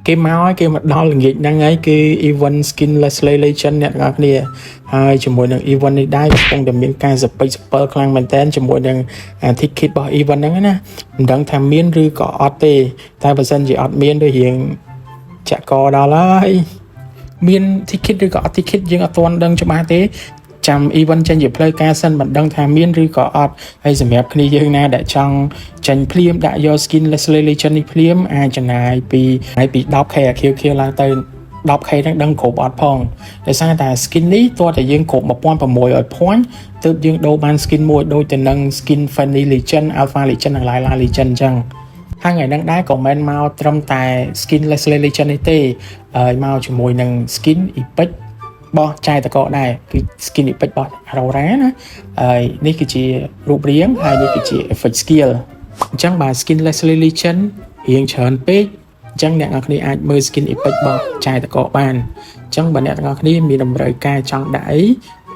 គេមកឲ្យគេមកដល់ល្ងាចហ្នឹងហើយគឺ event skin Leslie Legend អ្នកទាំងអស់គ្នាហើយជាមួយនឹង event នេះដែរកំពុងតែមានការសពេចសពិលខ្លាំងមែនតើជាមួយនឹង ticket របស់ event ហ្នឹងណាមិនដឹងថាមានឬក៏អត់ទេតែបើសិនជាអត់មានដូចរៀងចាក់កដល់ហើយមាន ticket ឬក៏អត់ ticket យើងអត់ទាន់ដឹងច្បាស់ទេចាំ event ចេញជាផ្លូវការសិនមិនដឹងថាមានឬក៏អត់ហើយសម្រាប់គ្នាយើងណាដែលចង់ចាញ់ភ្លាមដាក់យក skin Leslie Legend នេះភ្លាមអាចចំណាយពី 10k អាខៀវឡើងទៅ 10k ហ្នឹងដឹងគ្រប់អត់ផងដោយសារតែ skin នេះតើតែយើងគ្រប់1600 point ទើបយើងដូរបាន skin មួយដូចទៅនឹង skin Fanny Legend Alpha Legend និង Lila Legend អញ្ចឹងហើយថ្ងៃហ្នឹងដែរក៏មិនមកត្រឹមតែ skin Leslie Legend នេះទេមកជាមួយនឹង skin epic បោះចាយតកដែរគឺ skin epic បោះ Aurora ណាហើយនេះគឺជារូបរាងហើយនេះគឺជា effect skill អញ្ចឹងបាទ skin Leslie Legend រៀងច្រើនពេកអញ្ចឹងអ្នកនរគ្នាអាចមើល skin epic បោះចាយតកបានអញ្ចឹងបើអ្នកទាំងអស់គ្នាមានតម្រូវការចង់ដាក់អី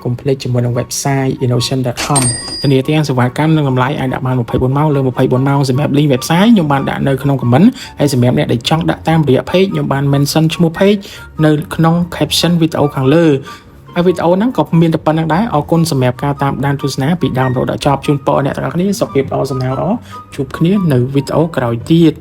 កុំភ្លេចជាមួយនឹង website innotion.com ធានាទាំងសេវាកម្មនិងតម្លៃអាចដាក់បាន24ម៉ោងលើ24ម៉ោងសម្រាប់ link website ខ្ញុំបានដាក់នៅក្នុង comment ហើយសម្រាប់អ្នកដែលចង់ដាក់តាមរយៈ page ខ្ញុំបាន mention ឈ្មោះ page នៅក្នុង caption វីដេអូខាងលើហើយវីដេអូហ្នឹងក៏មានតែប៉ុណ្្នឹងដែរអរគុណសម្រាប់ការតាមដានទស្សនាពីដើមរហូតដល់ចប់ជូនពរអ្នកទាំងអស់គ្នាសុខភាពល្អសំណាងល្អជួបគ្នានៅវីដេអូក្រោយទៀត